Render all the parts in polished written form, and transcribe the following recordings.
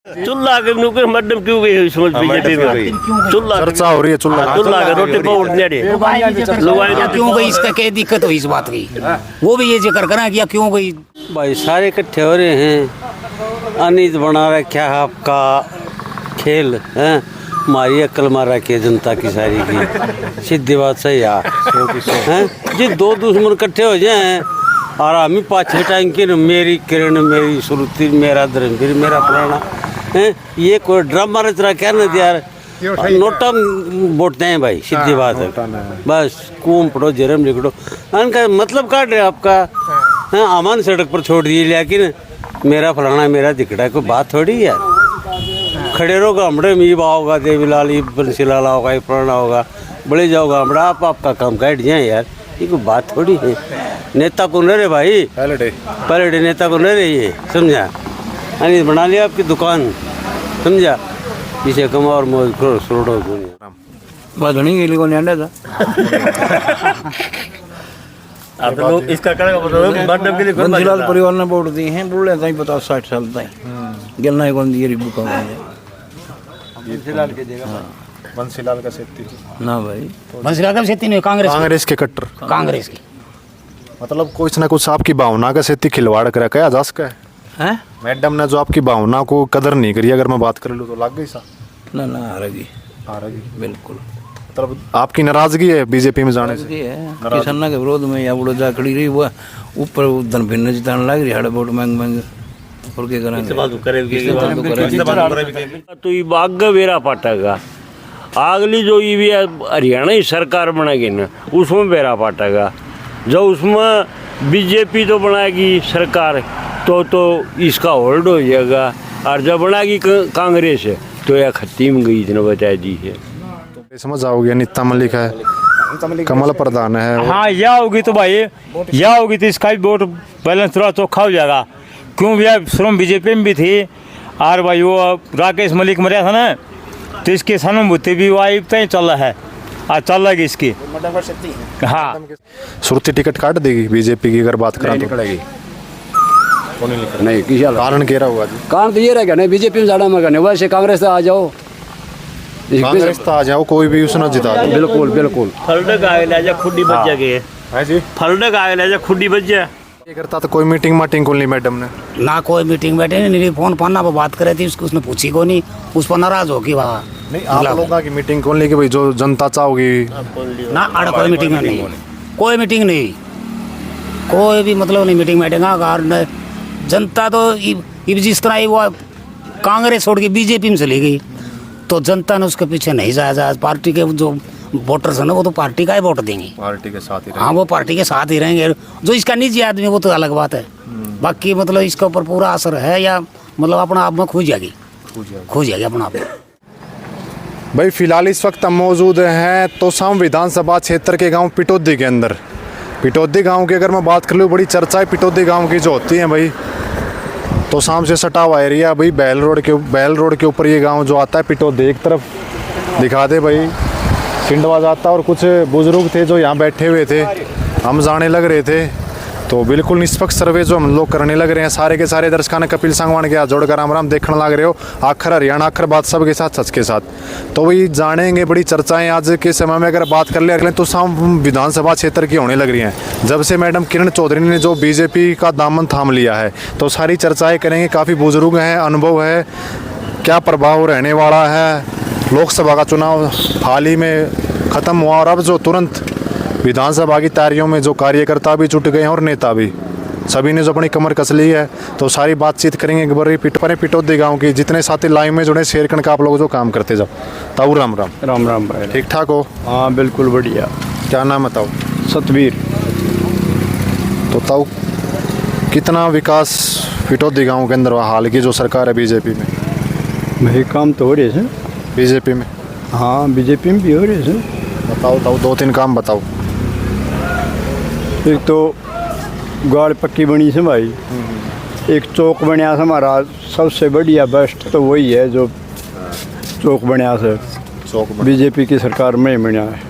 चूल्हा के नुकर मैडम क्यों गई इसमें बीजेपी में चूल्हा चर्चा हो रही है चूल्हा का रोटी बहुत नेड़े क्यों गई, इसका क्या दिक्कत हुई इस बात की, वो भी ये जिक्र करा कि क्यों गई। भाई सारे इकट्ठे हो रहे हैं, अनित बना रखा है आपका खेल है, हमारी अक्ल मार रखी है जनता की सारी की, सीधी बात सही है जी। दो दुश्मन इकट्ठे हो जाए और हम ही पाछे टाइम मेरी किरण मेरी श्रुति मेरा धर्मवीर मेरा पुराना है, ये कोई ड्रामा रच रहा क्या नहीं यार, नोटा बोटते हैं भाई, सीधी बात है। बस कूम पड़ो जरम लिखड़ो उनका मतलब काट रहे आपका अमान सड़क पर छोड़ दिए, लेकिन मेरा फलाना मेरा दिखड़ा कोई बात थोड़ी यार। खड़े रहो गामड़े में बा होगा देवीलाल ये बंसीलाल होगा ये पुराना होगा बड़े जाओ गामड़ा आप आपका काम काट जाए यार, ये कोई बात थोड़ी है। नेता को न रहे भाई, पहले डे नेता को न रहे, ये समझा, यानी बना लिया आपकी दुकान समझा, इसे कमा और मौज करो सरोड़ो बधनी के लिए कौन था अब लोग इसका करेगा मतलब मैडम के लिए बंसीलाल परिवार ने वोट दिए हैं, बोले ताई 50-60 साल ताई गिलना कौन दिए रिबू का बंसीलाल के देगा बंसीलाल का सेती ना भाई, बंसीलाल का सेती नहीं, कांग्रेस के कट्टर कांग्रेस की, मतलब कुछ ना कुछ आपकी भावना का सेती खिलवाड़ कर क्या जा सका है। मैडम ने जो आपकी भावना को कदर नहीं करी, अगर मैं बात कर लूँ तो लग गई सा ना आ रही बिल्कुल, मतलब आपकी नाराजगी है बीजेपी में जाने से, किसान के विरोध में या बुढ़ो जा खड़ी रही हुआ ऊपर उधर भिन्न जिताने लग रही है, वोट मांग मांग और क्या करेंगे तो ये बाग वेरा पाटेगा, अगली जो ये हरियाणा ही सरकार बनेगी ना उसमें बेरा पाटेगा, जो उसमें बीजेपी तो बनाएगी सरकार तो इसका होल्ड हो जाएगा, और जब बनाएगी कांग्रेस तो यह खत्म गई इतना बचा दी है। तो समझ आओगे नीता मलिक है, कमल प्रधान है, हाँ यह होगी तो भाई यह होगी तो इसका भी वोट बैलेंस थोड़ा चौखा हो जाएगा, क्यों भैया शुरू में बीजेपी में भी थी और भाई वो राकेश मलिक मरिया था ना, तो इसकी सहानुभूति भी वाइब तय चल रहा है और चल रही इसकी। हाँ सुरती टिकट काट देगी बीजेपी की, अगर बात करें तो नहीं किसी कारण कह रहा हुआ कारण तो ये रहेगा नहीं बीजेपी में जाना मगर नहीं, वैसे कांग्रेस आ जाओ, कांग्रेस तो आ जाओ कोई भी उसने जिता दो। बिल्कुल बिल्कुल फलडक आगे जा खुडी बच जाएगी जी, फलडक आगे जा खुडी बच जाए। ये करता तो कोई मीटिंग माटिंग को नहीं मैडम ने ना कोई मीटिंग बैठे नहीं, फोन पाना पर बात करे थी उसने पूछी को नहीं, उस पर नाराज होगी वहाँ नहीं, आप लोगों की मीटिंग कौन लेके भाई जो जनता चाहोगी ना अड़ कोई मीटिंग नहीं, कोई मीटिंग नहीं, कोई भी मतलब नहीं मीटिंग बैठेगा। जनता तो जिस तरह वो कांग्रेस छोड़ के बीजेपी में चली गई तो जनता ने उसके पीछे नहीं जाया, पार्टी के जो वोटर्स है ना वो तो पार्टी का ही वोट देंगे, पार्टी के साथ ही हाँ वो पार्टी के साथ ही रहेंगे। जो इसका निजी आदमी वो तो अलग बात है, बाकी मतलब इसके ऊपर पूरा असर है या मतलब अपना आप में खो जाएगी अपना आप में। भाई फिलहाल इस वक्त हम मौजूद हैं तोसाम विधानसभा क्षेत्र के गांव पिटौदी के अंदर। पिटौदी गांव की अगर मैं बात कर लूँ, बड़ी चर्चा है पिटौदी गांव की जो होती है भाई, तोसाम से सटा हुआ एरिया भाई, बैल रोड के ऊपर ये गांव जो आता है पिटौदी, एक तरफ दिखा दे भाई सिंडवा जाता, और कुछ बुजुर्ग थे जो यहाँ बैठे हुए थे, हम जाने लग रहे थे, तो बिल्कुल निष्पक्ष सर्वे जो हम लोग करने लग रहे हैं। सारे के सारे दर्शकों ने कपिल सांगवान के हाथ जोड़कर राम राम देखने लग रहे हो, आखिर हरियाणा आखिर बात सब के साथ सच के साथ, तो वही जानेंगे। बड़ी चर्चाएं आज के समय में अगर बात कर ले तो साम विधानसभा क्षेत्र की होने लग रही हैं, जब से मैडम किरण चौधरी ने जो बीजेपी का दामन थाम लिया है, तो सारी चर्चाएँ करेंगे। काफ़ी बुजुर्ग हैं, अनुभव है, क्या प्रभाव रहने वाला है। लोकसभा का चुनाव हाल ही में ख़त्म हुआ और अब जो तुरंत विधानसभा की तैयारियों में जो कार्यकर्ता भी जुट गए हैं और नेता भी, सभी ने जो अपनी कमर कस ली है, तो सारी बातचीत करेंगे एक बार पिटौदी गांव की। जितने साथी लाइव में जुड़े शेयर करके आप लोग जो काम करते जाओ। ताऊ राम राम। राम राम भाई, ठीक ठाक हो? हाँ बिल्कुल बढ़िया। क्या नाम बताओ? सतवीर। तो ताऊ कितना विकास पिटौदी गाँव के अंदर हाल की जो सरकार है बीजेपी में? भाई काम तो हो रहे हैं बीजेपी में, हाँ बीजेपी में भी हो रहे हैं। बताओ ताऊ, 2-3 काम बताओ। एक तो गाड़ पक्की बनी से भाई, एक चौक बनया से हमारा सबसे बढ़िया बेस्ट तो वही है जो चौक बनया से, चौक बीजेपी की सरकार में बना है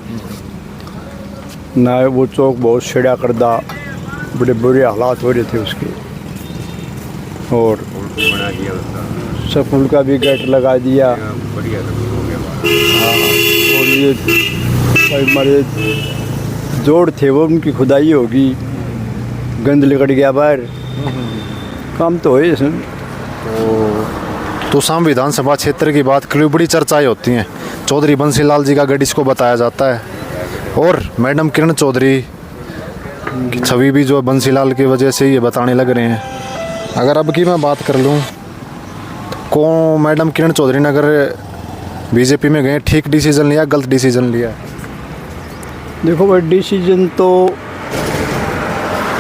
ना। वो चौक बहुत छेड़ा करदा, बड़े बुरे हालात हो रहे थे उसके, और स्कूल का भी गेट लगा दिया। हाँ, और ये हमारे जोड़ थे वो उनकी खुदाई होगी, गंद निकल गया बाहर, काम तो है इसमें। तो शाम विधानसभा क्षेत्र की बात करें, बड़ी चर्चाएं होती हैं। चौधरी बंसीलाल जी का गढ़ इसको बताया जाता है, और मैडम किरण चौधरी की छवि भी जो बंसीलाल की वजह से ये बताने लग रहे हैं। अगर अब की मैं बात कर लूँ तो कौन मैडम किरण चौधरी ने अगर बीजेपी में गए, ठीक डिसीजन लिया, गलत डिसीजन लिया? देखो भाई, डिसीजन तो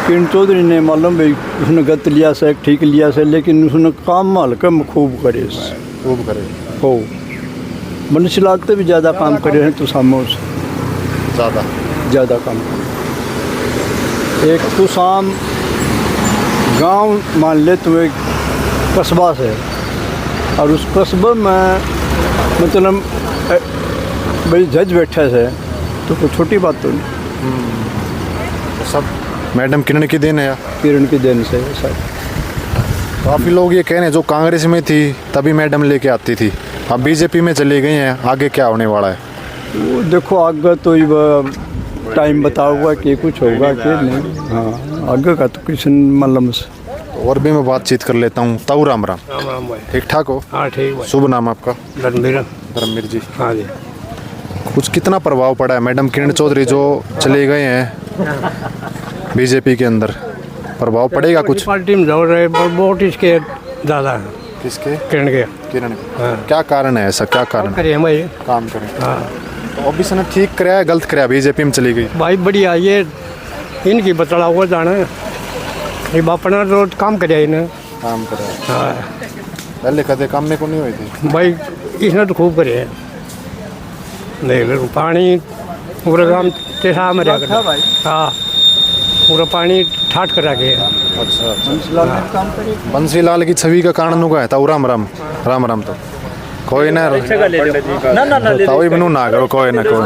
किरण चौधरी ने मालूम भाई उसने गलत लिया से ठीक लिया से, लेकिन उसने काम हल्का में खूब करे, खूब करे हो बंसीलाल से भी ज़्यादा काम करे हैं तो सामो से ज़्यादा काम करे। एक तो शाम गांव मान ले तो एक कस्बा से, और उस कस्बे में मतलब भाई जज बैठे से, तो कोई छोटी बात तो नहीं। सब मैडम किरण की देन है या किरण की देन से सर। काफ़ी लोग ये कह रहे हैं जो कांग्रेस में थी तभी मैडम लेके आती थी, अब बीजेपी में चली गई हैं, आगे क्या होने वाला है? वो देखो आगे तो टाइम बताऊंगा कि कुछ होगा कि नहीं। हाँ, आगे का तो कुछ मालूम से। और भी मैं बातचीत कर लेता हूँ। ताऊ राम राम। ठीक ठाक हो? हाँ ठीक है। शुभ नाम आपका? धर्मवीर जी। हाँ जी। कुछ कितना प्रभाव पड़ा है मैडम किरण चौधरी जो चले गए हैं बीजेपी के अंदर, प्रभाव पड़ेगा कुछ? पार्टी में दौड़ रहे पर वोट इसके ज़्यादा है। किसके? किरण के। किरण। क्या कारण है ऐसा, क्या कारण? करिए हम भाई काम करें। हाँ तो अब इसने ठीक कराया गलत कराया, बीजेपी में चली गई? भाई बढ़िया, ये इनकी बतला हुआ जाना है, ये अपना तो काम करे इन्हें। काम कराया। हाँ पहले कदे काम में को नहीं हुई थी भाई, इसने तो खूब करे है। देख लो पानी पूरा काम तेसा में रह कर। हाँ पूरा पानी ठाट करा के। अच्छा। बंसीलाल की छवि का कारण होगा है ताऊ राम राम। राम राम तो कोई ना ताऊ ही बनू ना करो, कोई ना कोई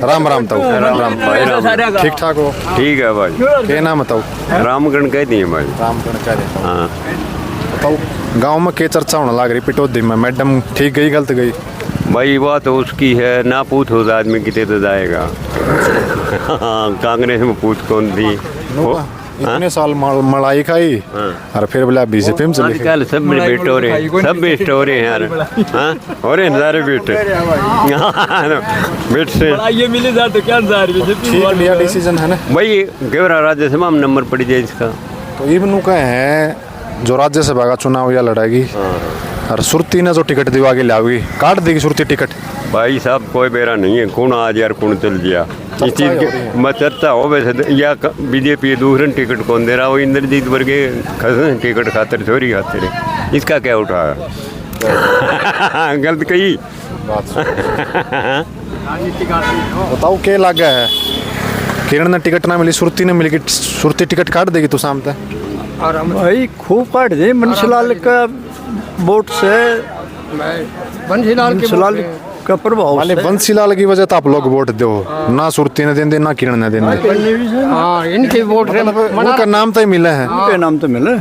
राम राम ताऊ राम। ठीक ठाक हो? ठीक है भाई। क्या नाम है ताऊ? रामगढ़ कह दिए भाई। रामगढ़ कह रहे। हाँ ताऊ गाँव में क्या चर्चा होने लग रही पिटौदी में, मैडम ठीक गई गलत गई? भाई बात तो उसकी है ना, पूछ हो आदमी कितने तो जाएगा। हाँ, कांग्रेस में पूछ कौन थी वो? इतने साल मलाई खाई और फिर बोला बीजेपी में चली आजकल सब मेरे बेटे हो रहे हैं, सब बेस्ट हो रहे हैं यार। हाँ हो रहे हैं सारे बेटे। बेट से ये मिले जा तो क्या ठीक लिया डिसीजन है ना भाई। केवरा राज्यसभा में नंबर पड़ जाए इसका। तो इबनू का है जो राज्यसभा का चुनाव या लड़ाएगी, और सुरती ने जो टिकट दिवा के लाओगी, काट देगी सुरती टिकट। भाई साहब कोई बेरा नहीं है, कौन आज यार कौन चल गया इस चीज़ के मैं चर्चा हो वैसे। या बीजेपी दूसरे टिकट कौन दे रहा, वो इंद्रजीत वर्गे टिकट खातिर छोरी खातिर, इसका क्या उठा? गलत कही बताओ क्या लग गया है? किरण ने टिकट ना मिली, सुरती ने मिली, सुरती टिकट काट देगी तो शाम तक? भाई खूब काट दे बंसीलाल का वोट से, बंसीलाल का प्रभाव वाले बंसीलाल की वजह तो आप लोग वोट दो ना, सुरती ने देंगे ना किरण ने देंगे। हाँ इनके वोट से उनका नाम तो मिला है, उनके नाम तो मिले,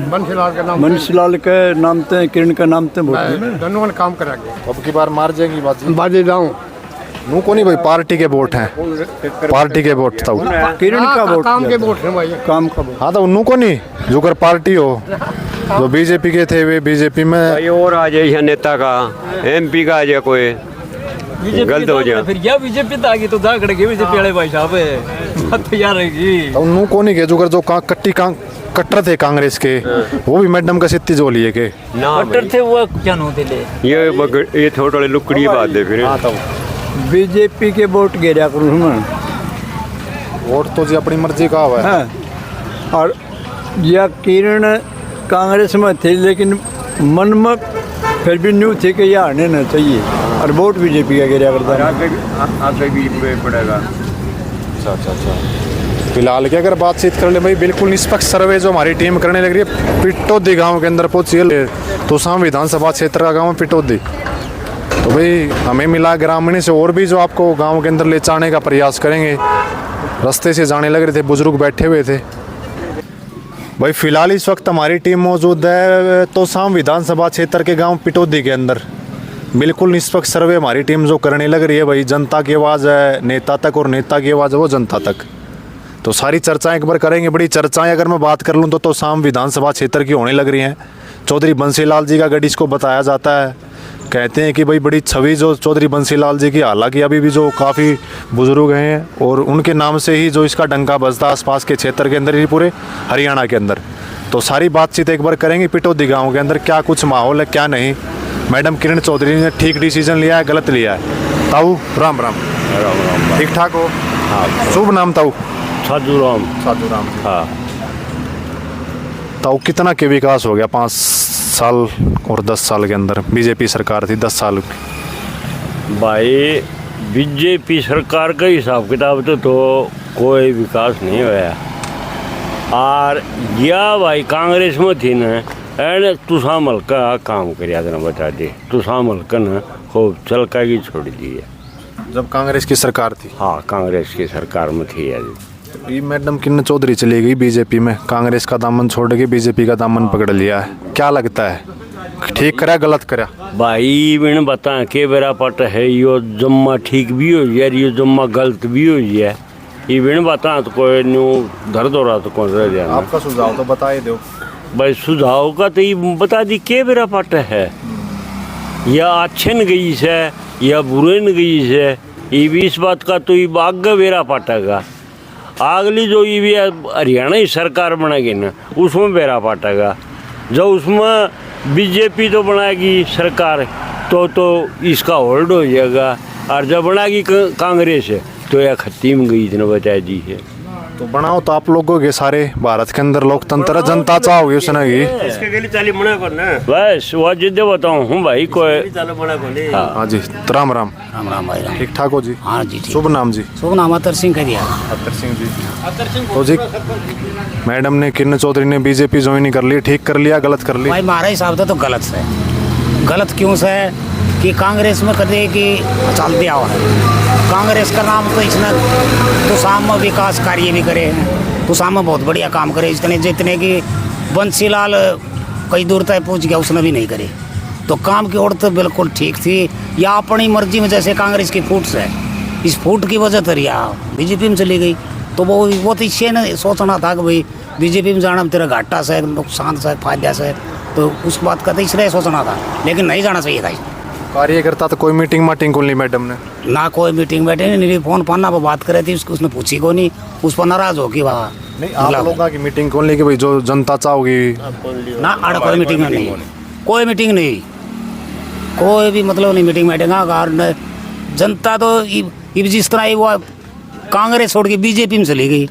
बंसीलाल के नाम तो किरण का नाम तो वोट मिले, दोनों ने काम करा के। अब की बार मार जाएगी बाजी। बाजी जाऊँ नू को नहीं भाई, पार्टी के वोट हैं, पार्टी के वोट था किरण का वोट, काम के वोट है भाई, काम का वोट। हाँ तो उन्नू को नहीं जो कर पार्टी हो, जो बीजेपी के थे वे बीजेपी में। भाई और आ जाए नेता का, MP का आ जाए कोई गलत हो जाए फिर क्या बीजेपी तो आगे तो जा खड़े बीजेपी वाले भाई साहब बात तो यार रहेगी। तो उन्नू को नहीं के जो कर जो कट्टर थे कांग्रेस के, वो भी मैडम का सित्ती जो लिए के ना कट्टर थे वो क्या नोते ले, ये थोड़ी लुकड़ी बात है फिर। बीजेपी के वोट गिरा करूँ मैं, वोट तो जी अपनी मर्जी का हुआ है। हाँ। और यह किरण कांग्रेस में थे लेकिन मन में फिर भी न्यू थे कि यह आने ना चाहिए, और वोट बीजेपी का गिरा करता है। आगे भी पड़ेगा। अच्छा। फिलहाल की अगर बातचीत कर ले भाई, बिल्कुल निष्पक्ष सर्वे जो हमारी टीम करने लग रही है पिटौदी गांव के अंदर पहुंची है, तो शाम विधानसभा क्षेत्र का गांव पिटौदी। तो भाई हमें मिला ग्रामीण से और भी जो आपको गांव के अंदर ले जाने का प्रयास करेंगे। रास्ते से जाने लग रहे थे, बुजुर्ग बैठे हुए थे। भाई फिलहाल इस वक्त हमारी टीम मौजूद है तोसाम विधानसभा क्षेत्र के गांव पिटौदी के अंदर। बिल्कुल निष्पक्ष सर्वे हमारी टीम जो करने लग रही है भाई। जनता की आवाज़ है नेता तक और नेता की आवाज़ है वो जनता तक। तो सारी चर्चाएं एक बार करेंगे। बड़ी चर्चाएं अगर मैं बात कर लूँ तो तोसाम विधानसभा क्षेत्र की होने लग रही हैं। चौधरी बंसीलाल जी का गढ़ इसको बताया जाता है। कहते हैं कि भाई बड़ी छवि जो चौधरी बंसीलाल जी की, हालांकि अभी भी जो काफ़ी बुजुर्ग हैं और उनके नाम से ही जो इसका डंका बजता आसपास के क्षेत्र के अंदर ही पूरे हरियाणा के अंदर। तो सारी बातचीत एक बार करेंगे पिटौदी गांव के अंदर क्या कुछ माहौल है क्या नहीं। मैडम किरण चौधरी ने ठीक डिसीजन लिया है गलत लिया है? ताऊ राम राम। राम राम। ठीक ठाक हो? हाँ। शुभ नाम ताऊ? साधु राम। साधु राम। हाँ। ताऊ कितना के विकास हो गया 5 साल और 10 साल के अंदर? बीजेपी सरकार थी 10 साल की। भाई बीजेपी सरकार का हिसाब किताब तो कोई विकास नहीं होया। और या भाई कांग्रेस में थी ना एने तुसा मलका काम करिया देना बता दे। तुसा मलका ना खूब चलका की छोड़ दी है जब कांग्रेस की सरकार थी। हाँ कांग्रेस की सरकार में थी यार। ये मैडम किरण चौधरी चली गई बीजेपी में, कांग्रेस का दामन छोड़ के बीजेपी का दामन पकड़ लिया है। क्या लगता है ठीक करा गलत करा? भाई मैंने बता के बेरा पट है यो जम्मा ठीक भी हो यार यो जम्मा गलत भी हो जाए। ये मैंने बता तो कोई न्यू दर्द हो रहा तो कौन रह जाए। आपका सुझाव तो बता ही दो भाई। सुझाव का तो ये बता दी के बेरा पट है या अच्छे न गई से या बुरे न गई से। ये भी इस बात का तो ये आगे बेरा पाटेगा। अगली जो ये भी हरियाणा ही सरकार बनेगी ना उसमें बेरा पाटेगा। जब उसमें बीजेपी तो बनाएगी सरकार तो इसका होल्ड हो जाएगा। और जब बनाएगी कांग्रेस तो यह खत्म गई इतना बता दी है। तो बनाओ तो आप लोगों के सारे भारत के अंदर लोकतंत्र जनता चाहोगे उसने की बस वो जिद्दे बताऊँ हूँ भाई कोई। हाँ जी तो राम राम। राम राम भाई राम। ठीक ठाक हो जी? हाँ जी ठीक। शुभ नाम जी? शुभ नाम अतर सिंह कर दिया। अतर सिंह जी। तो जी मैडम ने किरण चौधरी ने बीजेपी ज्वाइन कर ली, ठीक कर लिया गलत कर लिया? भाई हमारा हिसाब तो गलत से। गलत क्यों से कि कांग्रेस में कदे कि चल दिया हुआ है। कांग्रेस का नाम तो इसने तो शाम में विकास कार्य भी करे हैं। तो शाम में बहुत बढ़िया काम करे इसने जितने कि बंसीलाल कई दूर तक पहुंच गया उसने भी नहीं करे। तो काम की ओर तो बिल्कुल ठीक थी। या अपनी मर्जी में जैसे कांग्रेस की फूट से इस फूट की वजह तो रिया बीजेपी में चली गई। तो वो तो इससे न सोचना था कि भाई बीजेपी में जाना तेरा घाटा से नुकसान से फायदा से। तो उस बात का तो इसलिए सोचना था लेकिन नहीं जाना चाहिए था। कार्यकर्ता तो कोई मीटिंग माटिंग को नहीं मैडम ने ना कोई मीटिंग बैठे नहीं। फोन पाना पर बात करे थी उसने पूछी को नहीं। उस पर नाराज हो कि वहाँ नहीं आप लोगों की मीटिंग कौन लेके भाई जो जनता चाहोगी ना अड़ कोई मीटिंग में नहीं। कोई मीटिंग नहीं कोई भी मतलब नहीं मीटिंग बैठेगा। कारण जनता तो जिस तरह वो कांग्रेस छोड़ के बीजेपी में चली गई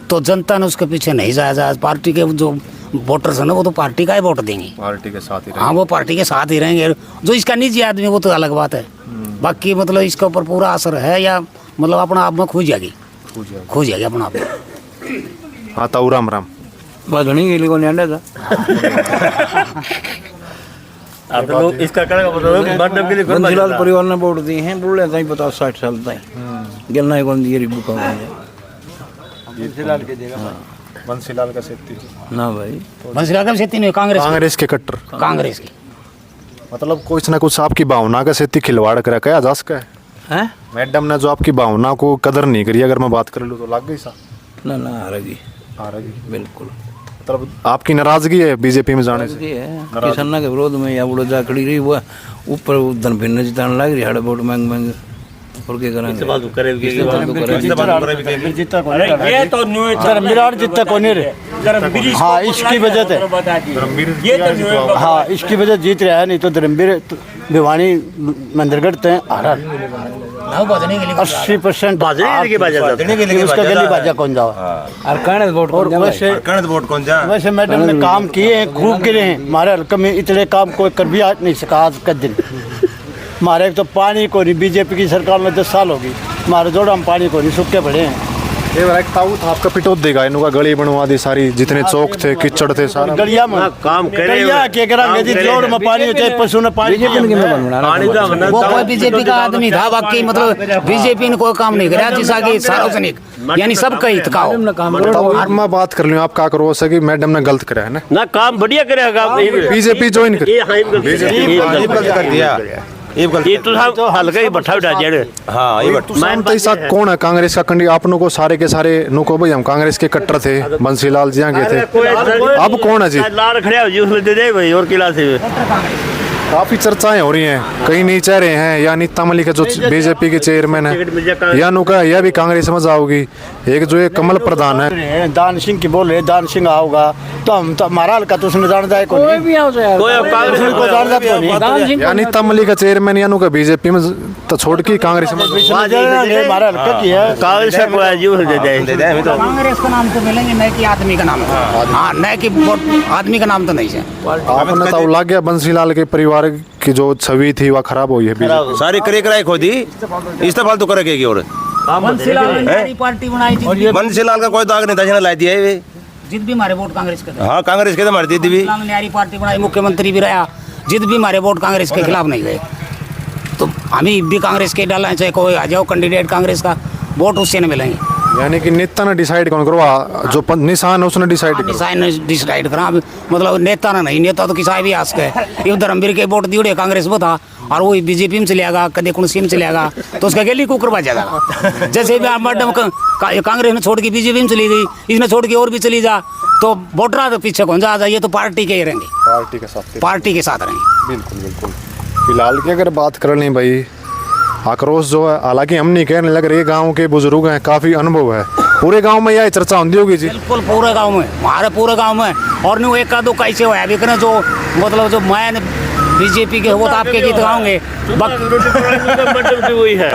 तो जनता ने उसके पीछे नहीं जाया। पार्टी के जो वोटर्स है ना वो तो पार्टी का ही वोट देंगे। पार्टी के साथ ही हाँ वो पार्टी के साथ ही रहेंगे। जो इसका निजी आदमी वो तो अलग बात है। बाकी मतलब इसके ऊपर पूरा असर है या मतलब अपना आप में खो जाएगी अपना आप में। हाँ ताऊ राम राम। बधनी के लिए कौन था आप लोग इसका बंसीलाल परिवार ने वोट दिए हैं बोले ताई 50-60 साल ताई गिलना कौन दिए रिबू का बंसीलाल का सेती ना भाई बंसीलाल का सेती नहीं कांग्रेस के कट्टर कांग्रेस की मतलब कुछ ना कुछ आपकी भावना का सेती खिलवाड़ करा क्या जा सका है। मैडम ने जो आपकी भावना को कदर नहीं करी अगर मैं बात कर लूँ तो लग गई सा ना ना हारेगी बिल्कुल। मतलब आपकी नाराजगी है बीजेपी में जाने से? किसाना के विरोध में या बुढ़ो जा खड़ी रही हुआ ऊपर धन भिन्न जिताने लग रही हाड़े वोट मांग मांग और क्या करेंगे धर्मवीर जितना कौन रे। हाँ इसकी वजह से हाँ इसकी वजह जीत रहा है। नहीं तो धर्मवीर भिवानी मंदिरगढ़ तय हारा 80% उसका गली बाजा कौन जाओ वोट कौन जा। वैसे मैडम ने काम किए हैं खूब गिरे हैं। हमारे हल्के में इतने काम कोई कर भी आज नहीं सका आज का दिन। हमारे तो पानी को नहीं बीजेपी की सरकार में 10 साल होगी हमारे जोड़ा हम पानी को नहीं सूखे पड़े हैं। ये वाला एक ताऊ था आपका पिटोदी का, इनका गली बनवा दी सारी, जितने चौक थे कीचड़ थे सारा गलिया में काम करे गलिया के करांगे जी, जोड़ में पानी होते पशु ने पानी वो कोई बीजेपी का आदमी था बाकी, मतलब बीजेपी ने कोई काम नहीं कराया जिसका कि सार्वजनिक यानी सबका हित का हो। मैं बात कर लूँ, आप क्या करो कि मैडम ने गलत कराया है ना, काम बढ़िया करेगा। बीजेपी ज्वाइन कर ये तो हल्का ही बट्ठा उठा जेड़। हाँ ये बट मैं तो ऐसा कौन है कांग्रेस का कैंडिडेट, आप लोगों को सारे के सारे नुको भाई हम कांग्रेस के कट्टर थे, बंसीलाल जी के थे, अब कौन है जी? लाल खड़े हो जी उसमें दे दे भाई, और किला से काफी चर्चाएं हो रही हैं, कई नहीं चेहरे हैं, या नीता मलिक जो बीजेपी के चेयरमैन है, या नुका यह भी कांग्रेस में जाओगी, एक जो ये कमल प्रधान है दान सिंह की बोल रहे, दान सिंह आओगा तो हम तो हमारा हल्का तो उसने जान जाए कोई भी आओ कोई अब कांग्रेस को जान जाता नहीं, या नीता मलिक का चेयरमैन, या नुका बीजेपी में तो छोड़ के कांग्रेस में हमारा हल्का की है कांग्रेस का कोई जी दे दे कांग्रेस का नाम तो मिलेंगे, न कि आदमी का नाम। हाँ, न कि आदमी का नाम तो नहीं है। आपने तो लग गया बंसीलाल के परिवार की जो छवि थी वह खराब हुई है, सारी करे कराई खो दी, इस फालतू करेगी और पार्टी बनाई, बंसीलाल का कोई दाग नहीं था, जिन्हें ला दिया है जिद भी हमारे वोट कांग्रेस के। हाँ कांग्रेस के तो मार दी थी, न्यारी पार्टी बनाई, मुख्यमंत्री भी रहा, जिद भी हमारे वोट कांग्रेस के खिलाफ नहीं गए, तो हमें भी कांग्रेस के डालना चाहिए, कोई आ जाओ कैंडिडेट कांग्रेस का, वोट उससे न मिलेंगे। यानी कि नेता ने डिसाइड कौन करो, जो निशान है उसने डिसाइड करा, मतलब नेता ना नहीं, नेता तो किसी भी आस है, ये धर्मवीर के वोट दिए कांग्रेस में था, और वो बीजेपी में चलेगा, कभी कुणसी में चलेगा, तो उसका गली को करवा जाएगा। जैसे भी मैडम कांग्रेस ने छोड़ के बीजेपी में चली गई, इसने छोड़ के और भी चली जा, तो वोटर तो पीछे कौन जा, ये तो पार्टी के ही रहेंगे, पार्टी के साथ रहेंगे। बिल्कुल बिल्कुल। फिलहाल की अगर बात कर लें भाई, आक्रोश जो है, हालांकि हम नहीं कहने लग रहे, गांव के बुजुर्ग हैं, काफी अनुभव है, पूरे गांव में यह चर्चा होती होगी जी? बिल्कुल पूरे गांव में, हमारे पूरे गांव में, और नहीं एक का दो कैसे हुआ अभी करें, जो मतलब जो मैं बीजेपी के वो तो आपके गीत गाओगे मैडम क्यों गई है,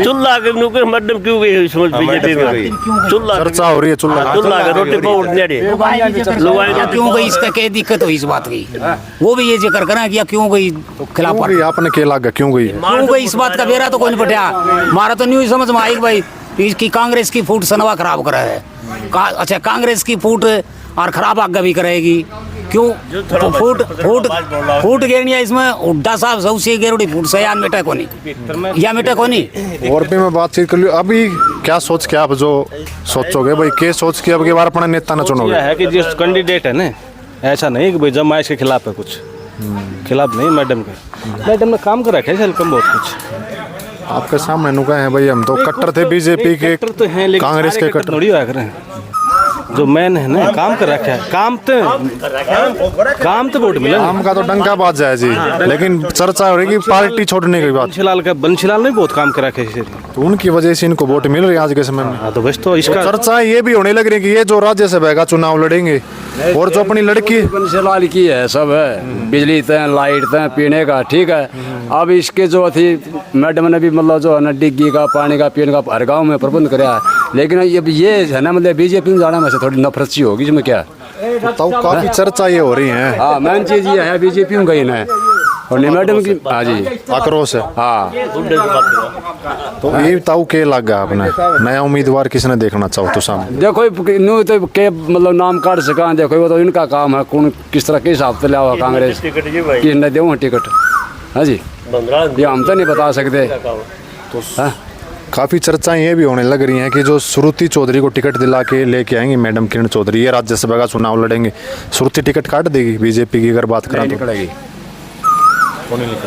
चुल्ला के नुके मैडम क्यों गई है समझ बीजेपी में, चुल्ला चर्चा हो रही है, चुल्ला के रोटी पर उठने रे क्यों गई, इसका क्या दिक्कत हुई इस बात की, वो भी ये जिक्र करें कि क्यों गई खिलाफ, आपने क्या लगा क्यों गई इस बात का बेरा तो कोई नहीं पटिया, हमारा तो न्यूज समझ में आई भाई इसकी कांग्रेस की फूट सनवा खराब करा है, अच्छा कांग्रेस की फूट और खराब आगे भी करेगी, क्यों तो फूट गिरनी है इसमें, उड्डा साहब सबसे गेरुड़ी फूट से यार मिटा को नहीं, या मिटा को नहीं। और भी मैं बातचीत कर लूँ, अभी क्या सोच के आप जो सोचोगे भाई, क्या सोच के अब के बार अपना नेता न चुनोगे? है कि जिस कैंडिडेट है ना, ऐसा नहीं कि भाई जमाइश के खिलाफ है, कुछ खिलाफ नहीं, मैडम ने काम कर रखा है कम बहुत कुछ आपके सामने नुका है भाई, हम तो कट्टर थे बीजेपी के, तो हैं, लेकिन कांग्रेस के कट्टर थोड़ी हुआ करें, जो मैन है ना काम कर रखा है, काम तो वोट मिले, काम का तो डंका बाज जाए जी, लेकिन चर्चा हो रही कि पार्टी छोड़ने की बात। बंसीलाल ने बहुत काम कर रखा है, तो उनकी वजह से इनको वोट मिल रही है आज के समय में। तो बस तो इसका चर्चा ये भी होने लग रही है कि ये जो राज्यसभा का चुनाव लड़ेंगे, और जो अपनी लड़की बंसीलाल की है, सब है, बिजली तय, लाइट तय, पीने का, ठीक है। अब इसके जो थी मैडम ने भी मतलब जो है ना डिग्गी का, पानी का, पीने का हर गाँव में प्रबंध कराया, लेकिन अब ये है ना मतलब बीजेपी में जाना में से थोड़ी नफरत सी होगी, इसमें क्या तो काफी चर्चा ये हो रही है। हाँ मेन चीज ये है बीजेपी में गई ना, और मैडम की हाँ जी आक्रोश है। हाँ तो ये ताऊ के लगा अपने नया उम्मीदवार किसने देखना चाहो तो सामने? देखो न्यू तो के मतलब नाम काट सका, देखो वो तो इनका काम है, कौन किस तरह के हिसाब से लिया कांग्रेस किसने दे टिकट, हाँ जी ये हम तो नहीं बता सकते। तो काफ़ी चर्चाएं ये भी होने लग रही हैं कि जो श्रुति चौधरी को टिकट दिला के लेके आएंगे मैडम किरण चौधरी, ये राज्यसभा का चुनाव लड़ेंगे, श्रुति टिकट काट देगी बीजेपी की अगर बात करें तो?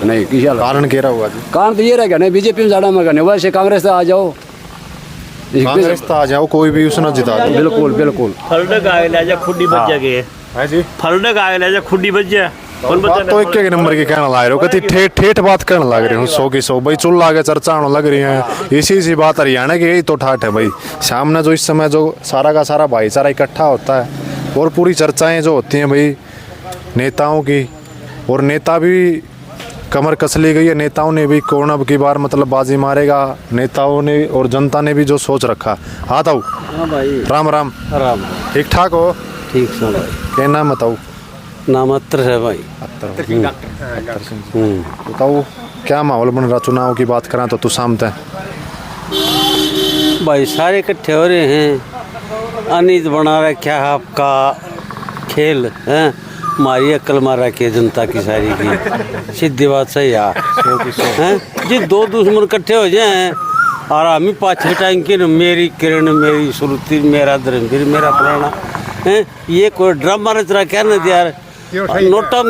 नहीं किसी कारण कह रहा होगा जी, कारण तो ये रहेगा नहीं बीजेपी में ज़्यादा मगर नहीं, वैसे कांग्रेस से आ जाओ, कांग्रेस तो आ जाओ, कोई भी उसने जिता दो। बिल्कुल बिल्कुल फलडक आगे ले जा खुडी बच जाएगी है जी, फलडक आगे ले जा खुडी बच जा। बात तो एक नंबर की कहना ला रहे हो, कति ठेठ बात करने लग रहे हो, 100 की 100 भाई चुल्ला के चर्चा होने लग रही है, इसी बात हरियाणा की यही तो ठाठ है भाई, सामने जो इस समय जो सारा का सारा भाईचारा इकट्ठा होता है, और पूरी चर्चाएं जो होती हैं भाई नेताओं की, और नेता भी कमर कस ली गई है, नेताओं ने भी कौन अब की बार मतलब बाजी मारेगा, नेताओं ने और जनता ने भी जो सोच रखा। हाँ ताऊ राम राम राम, ठीक ठाक हो? ठीक से भाई, क्या नाम बताऊ? नाम अत्र है भाई। बताओ क्या माहौल बन रहा चुनाव की बात करें तो तू सामते भाई सारे इकट्ठे हो रहे हैं, अनित बना रखा है आपका खेल है, हमारी अक्ल मार रखी है जनता की सारी की, सीधी बात सही है जी। दो दुश्मन इकट्ठे हो जाए और हम ही पाछे टाइम मेरी किरण, मेरी श्रुति, मेरा धर्मवीर, मेरा पुराना है, ये कोई ड्रामा रच रहा क्या ना यार, नोटा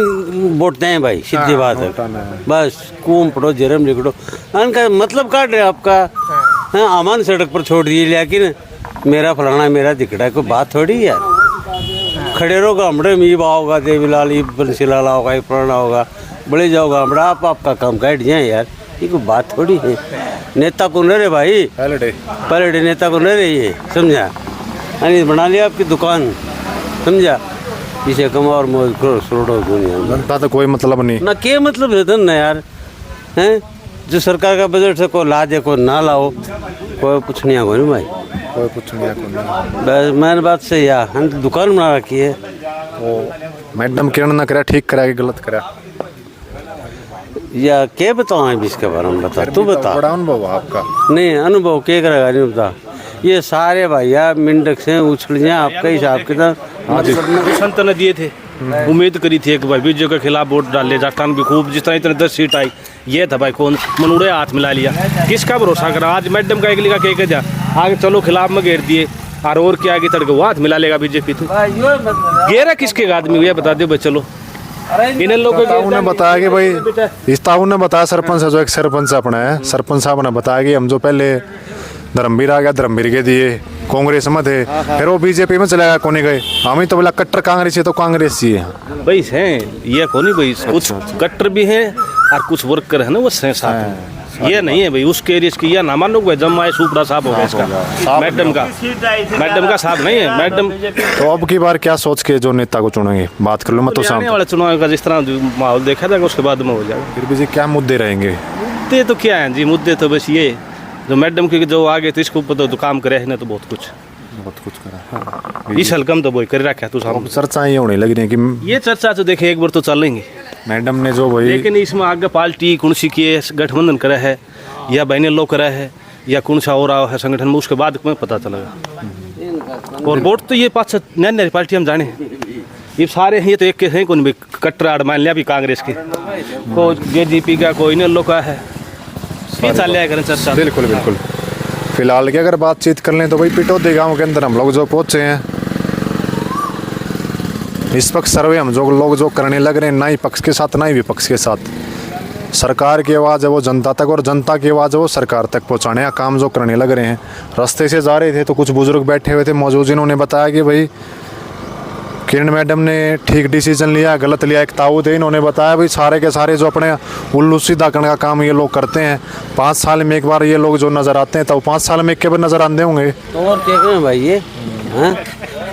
बोटते हैं भाई, सीधी बात है। बस कूम पढ़ो जरम लिखो, उनका मतलब काट रहे आपका हाँ, अमान सड़क पर छोड़ दिए, लेकिन मेरा फलाना मेरा दिखड़ा कोई बात थोड़ी यार। खड़े रहो गामड़े में, ये होगा देवीलाल, ये बंसीलाल होगा, ये पुराना होगा, बड़े जाओ गामड़ा, आप आपका काम काट जाए यार, ये कोई बात थोड़ी है। नेता को न रहे भाई, पहले डे नेता को न रहे, ये समझा, अरे बना लिया आपकी दुकान, समझा, इसे कमा और मौज करो, छोड़ो दुनिया में। जनता तो कोई मतलब नहीं ना, क्या मतलब है धन ना यार, हैं जो सरकार का बजट से कोई ला दे कोई ना लाओ, कोई कुछ नहीं आगो नहीं भाई, कोई कुछ नहीं है। बस मैंने बात से यार, हम तो दुकान बना रखी है। वो मैडम किरण ना करा, ठीक करा कि गलत करा, या क्या बताऊँ अभी इसके बारे में, बता तू बता। बड़ा अनुभव आपका नहीं अनुभव क्या करेगा, नहीं बता, ये सारे भैया मिनट से उछल जाए आपका हिसाब किताब। संत ने दिए थे, उम्मीद करी थी कि भाई बीजेपी के खिलाफ वोट डाले, जाटान भी खूब, जिस तरह इतने 10 सीट आई, ये था भाई कौन मनूड़े हाथ मिला लिया, किसका भरोसा करा। आज मैडम का एक लिखा कह दिया, आगे चलो खिलाफ में घेर दिए, और क्या आगे तड़के वो हाथ मिला लेगा बीजेपी, तो घेरा किसके आदमी, ये बता दे भाई। चलो इन लोगों ने बताया कि भाई, इस ताऊ ने बताया, सरपंच है जो एक सरपंच अपना है, सरपंच साहब ने बताया कि हम जो पहले धर्मवीर आ गया, धर्मवीर के दिए, कांग्रेस में थे, फिर वो बीजेपी में चला गया, कोने गए, हम ही तो बोला कट्टर कांग्रेस है तो कांग्रेस ही है भाई हैं, ये कौन भाई, कुछ कट्टर भी हैं और कुछ वर्कर है ना वो साथ में, ये नहीं है भाई उसके एरिया की, या ना मानो भाई जम्मा सुपड़ा साहब हो गया इसका, मैडम का साथ नहीं है मैडम। तो अब की बार क्या सोच के जो नेता को चुनेंगे, बात कर लो मैं तो आने वाले चुनाव का जिस तरह माहौल देखा जाएगा उसके बाद में हो जाएगा। फिर भी जी क्या मुद्दे रहेंगे? मुद्दे तो क्या है जी, मुद्दे तो बस ये जो मैडम के जो आगे तो इसको तो काम करे है ना, तो बहुत कुछ करा इस हल्कम तो वही कर रखा है। तो सामने चर्चा ये होने लगी रही कि ये चर्चा तो देखे एक बार तो चलेंगे, मैडम ने जो भाई, लेकिन इसमें आगे पार्टी कौन सी की गठबंधन करा है या बहने लोग करा है या कौन सा हो रहा है संगठन में, उसके बाद में पता चलेगा। और वोट तो ये 5 नई पार्टी हम जाने ये सारे हैं, ये तो एक के हैं, कौन भी कट्टर मान लिया भी कांग्रेस के, कोई जेडीपी का, कोई इन लोग का है, चल लिया करें चर्चा। बिल्कुल बिल्कुल। फिलहाल की अगर बातचीत कर लें तो भाई पिटौदी गांव के अंदर हम लोग जो पहुंचे हैं, इस वक्त सर्वे हम जो लोग जो करने लग रहे हैं, ना ही पक्ष के साथ ना ही विपक्ष के साथ, सरकार की आवाज़ है वो जनता तक और जनता की आवाज़ है वो सरकार तक पहुंचाने का काम जो करने लग रहे हैं। रास्ते से जा रहे थे तो कुछ बुजुर्ग बैठे हुए थे मौजूद, जिन्होंने बताया कि भाई किरण मैडम ने ठीक डिसीजन लिया, गलत लिया। एक ताऊ थे, इन्होंने बताया भाई सारे के सारे जो अपने उल्लू सीधा करने का काम ये लोग करते हैं, 5 साल में एक बार ये लोग जो नज़र आते हैं, तो 5 साल में एक के बार नज़र आते होंगे। तो और क्या करें भाई, ये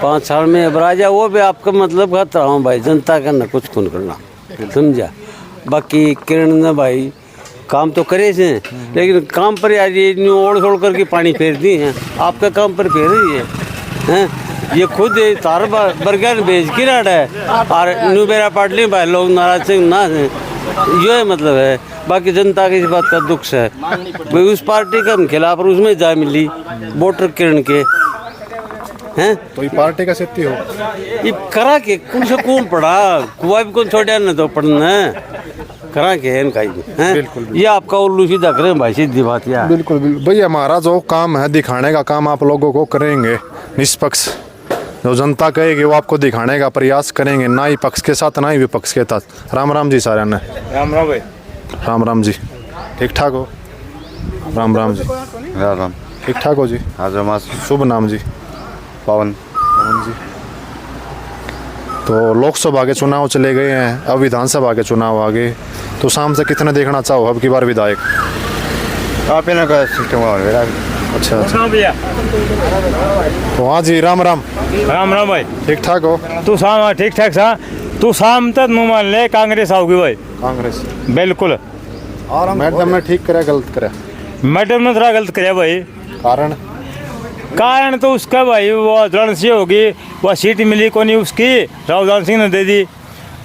5 साल में अब राजा, वो भी आपका मतलब कहता हूँ भाई, जनता का न कुछ खून करना, समझा। बाकी किरण ने भाई काम तो करे थे, लेकिन काम पर यार ये ओढ़ छोड़ करके पानी फेर दी है, आपका काम पर फेर रही है। ये खुद तार बर्गर बेच की राट है और न्यू बेरा पाटली भाई लोग नाराज से ना है, ये मतलब है। बाकी जनता की इस बात का दुख है भाई, उस पार्टी का हम खिलाफ और उसमें जा मिली वोटर किरण के हैं, तो ये पार्टी का सिद्धि हो ये करा के कौन से कौन पढ़ा, कुआ भी कौन छोड़ा न तो पढ़ना करा के इनका है, ये आपका उल्लू सीधा करें भाई, सीधी बात यार। बिल्कुल बिल्कुल भाई, हमारा जो काम है दिखाने का काम आप लोगों को करेंगे, निष्पक्ष जो जनता कहेगी वो आपको दिखाने का प्रयास करेंगे, ना ही पक्ष के साथ ना ही विपक्ष के साथ। राम राम जी सारे ने, राम राम भाई, राम राम जी, ठीक ठाक हो? राम राम जी, राम राम, ठीक ठाक हो जी? हाँ, शुभ नाम जी? पवन जी। तो लोकसभा के चुनाव चले गए हैं, अब विधानसभा के चुनाव आ गए, तो शाम से कितने देखना चाहो अब की बार विधायक? आप ही ना का सिस्टम अच्छा अच्छा, तो हाँ जी, राम राम। राम राम भाई, ठीक ठाक हो? तू शाम ठीक ठाक सा, तू शाम तक मुँह मान ले कांग्रेस आओगी भाई। कांग्रेस बिल्कुल। मैडम ने ठीक करे गलत करे? मैडम ने थोड़ा गलत करे भाई। कारण तो उसका भाई वो रण से होगी, वह सीट मिली को नहीं उसकी, राहुल सिंह ने दे दी,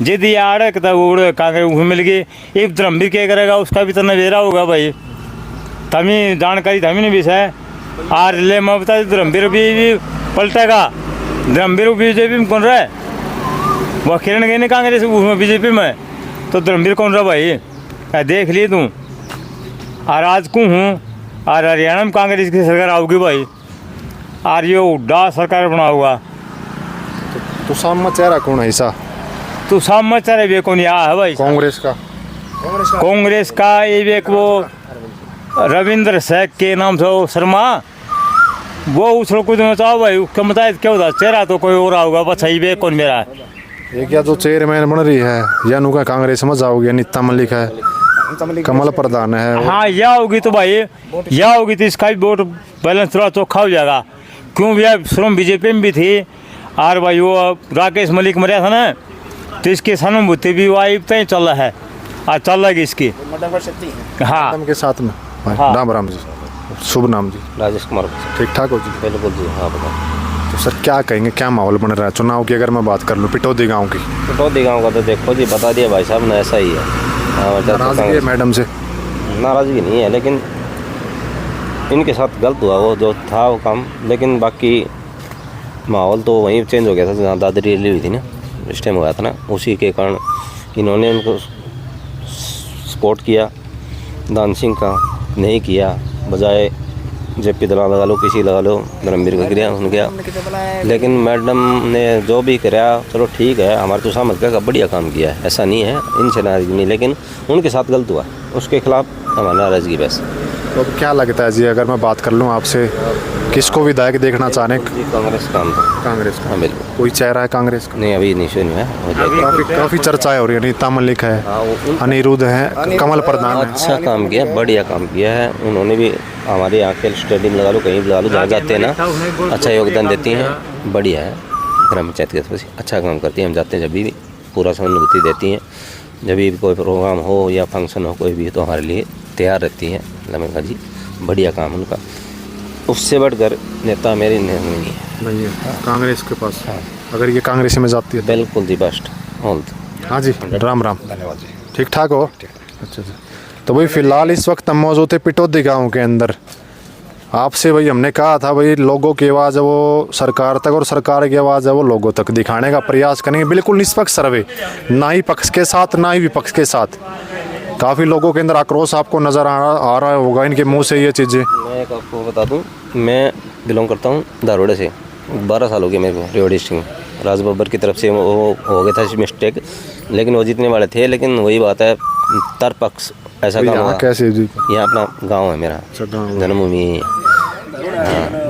जे दी आड़ तब कांग्रेस मिल गई। एक धर्मवीर क्या करेगा, उसका भी तो नवेरा होगा भाई, तभी जानकारी तभी नहीं भी है। और ले मैं बता दूं धर्मवीर भी पलटेगा। धर्मवीर बीजेपी में कौन रहा है? वह किरण गई नहीं कांग्रेस उसमें बीजेपी में, तो धर्मवीर कौन रहा भाई? देख लिए तू। और आज को हूँ और हरियाणा में कांग्रेस की सरकार आओगी भाई, और ये उड्डा सरकार बनाऊंगा। तो सामने चेहरा कौन है ऐसा? तो सामने चेहरा भी कौन यहाँ है भाई? कांग्रेस का ये एक वो रविंद्र सैक के नाम से वो शर्मा, वो उछल कूद में चाहो भाई, उसका बताए क्या होता? चेहरा तो कोई और आओगा, बस ये कौन मेरा है? ये क्या जो चेयरमैन बन रही है या नुका कांग्रेस में जाओगे? नीता मलिक है, कमल प्रधान है। हाँ या होगी तो भाई, या होगी तो इसका भी वोट बैलेंस थोड़ा चौखा हो जाएगा। क्यों भैया शुरू बीजेपी में भी थी, और भाई वो राकेश मलिक मरिया था ना, तो इसकी सहानुभूति भी वाइब तय चल रहा है, और चल रहा है इसकी। हाँ के साथ में हाँ। राम राम जी, शुभ नाम जी? राजेश कुमार। ठीक ठाक हो जी? बिल्कुल जी। हाँ बताओ। तो सर क्या कहेंगे, क्या माहौल बन रहा है चुनाव की? अगर मैं बात कर लूँ पिटौदी गांव की। पिटौदी गाँव का तो देखो जी, बता दिया भाई साहब ने, ऐसा ही है। नाराजगी है मैडम से? नाराज़गी नहीं है, लेकिन इनके साथ गलत हुआ वो जो था वो काम, लेकिन बाकी माहौल तो वहीं चेंज हो गया था जहाँ दादरी रैली हुई थी ना, इस टाइम हुआ था ना, उसी के कारण इन्होंने उनको सपोर्ट किया। दान सिंह का नहीं किया, बजाय जेपी दलाल लगा लो, किसी लगा लो, धर्मवीर का गिरा उन गया। लेकिन मैडम ने जो भी कराया चलो ठीक है, हमारे तो समझ का बढ़िया काम किया है, ऐसा नहीं है, इनसे नाराज़गी नहीं, लेकिन उनके साथ गलत हुआ, उसके खिलाफ हमारी नाराज़गी बस। तो अब क्या लगता है जी, अगर मैं बात कर लूँ आपसे, किसको विधायक देखना चाहने? कांग्रेस का कांग्रेस का? हाँ बिल्कुल। कोई चेहरा है कांग्रेस का? नहीं अभी निश्चय नहीं है, काफ़ी चर्चाएं हो रही है। नीता मलिक है, अनिरुद्ध है, कमल प्रधान है। अच्छा काम किया, बढ़िया काम किया है उन्होंने भी। हमारे यहाँ के स्टेडियम लगा लो, कहीं भी लगा लो, जहाँ जाते हैं ना अच्छा योगदान देती हैं, बढ़िया है। ग्राम पंचायत के तरफ से अच्छा काम करती हैं, हम जाते हैं जब भी पूरा सहानुभूति देती हैं, जब भी कोई प्रोग्राम हो या फंक्शन हो कोई भी, तो हमारे लिए तैयार रहती हैं। मैं कहा जी बढ़िया काम उनका, उससे बढ़कर नेता मेरी नहीं है कांग्रेस के पास। अगर ये कांग्रेस में जाती है बिल्कुल जी, बेस्ट ऑल। हाँ जी, राम राम, धन्यवाद जी। ठीक ठाक हो? अच्छा जी। तो भाई फिलहाल इस वक्त हम मौजूद थे पिटौदी गांव के अंदर। आपसे भाई हमने कहा था भाई लोगों की आवाज़ है वो सरकार तक, और सरकार की आवाज़ है वो लोगों तक दिखाने का प्रयास करेंगे। बिल्कुल निष्पक्ष सर्वे, ना ही पक्ष के साथ ना ही विपक्ष के साथ। काफ़ी लोगों के अंदर आक्रोश आपको नज़र आ रहा होगा इनके मुंह से ये चीज़ें। मैं एक आपको बता दूं, मैं बिलोंग करता हूं दारोड़े से, 12 साल हो गए मेरे को रेवा डिस्ट्रिक्ट में। राज बब्बर की तरफ से वो हो गया था मिस्टेक, लेकिन वो जीतने वाले थे, लेकिन वही बात है तरपक्ष ऐसा काम हुआ। कैसे जी? यहाँ अपना गाँव है मेरा, जन्मभूमि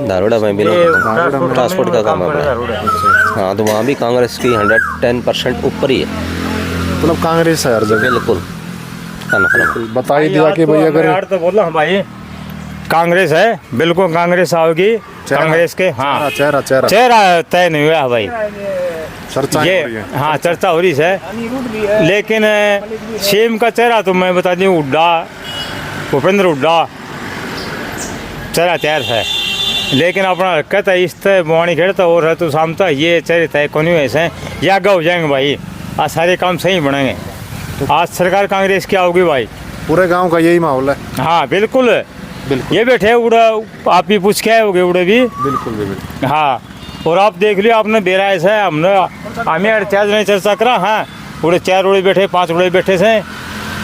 दारोड़ा में बिलोंग करता हूँ, ट्रांसपोर्ट का काम है अपना। हाँ तो वहाँ भी कांग्रेस की 110% ऊपर ही है, मतलब कांग्रेस है हर जगह। बिल्कुल। बता ही दिया कि भाई अगर तो बोला भाई कांग्रेस है, बिल्कुल कांग्रेस आओगी। कांग्रेस के हाँ चेहरा तय नहीं हुआ भाई, चर्चा ये हाँ चर्चा हो रही है, लेकिन सीएम का चेहरा तो मैं बता दूं हुड्डा, भूपेंद्र हुड्डा चेहरा तैयार है, लेकिन अपना हरकत है इस तरह बुआनी खेड़ता और है तो शाम तक ये चेहरे तय कौन ऐसे या गौ जाएंगे भाई, आज सारे काम सही बनेंगे। आज सरकार कांग्रेस की आओगी भाई, पूरे गांव का यही माहौल है। हाँ बिल्कुल, ये बैठे उड़ा आप भी पूछ के आए होगे उड़े भी। बिल्कुल। हाँ और आप देख लियो, आपने बेरा ऐसा है, हमें चार्ज नहीं चर्चा करा। हाँ उड़े 4 उड़े बैठे 5 उड़े बैठे से,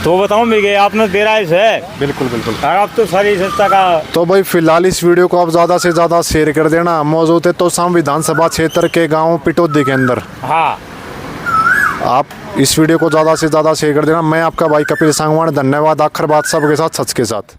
तो बताऊँ भी गए आपने बेरा ऐसा है। बिल्कुल। और आप तो सारी चर्चा का। तो भाई फिलहाल इस वीडियो को आप ज़्यादा से ज़्यादा शेयर कर देना। मौजूद है तोसाम विधानसभा क्षेत्र के गाँव पिटौदी के अंदर। हाँ आप इस वीडियो को ज़्यादा से ज़्यादा शेयर कर देना। मैं आपका भाई कपिल सांगवान, धन्यवाद। आखिर बात सबके साथ सच के साथ।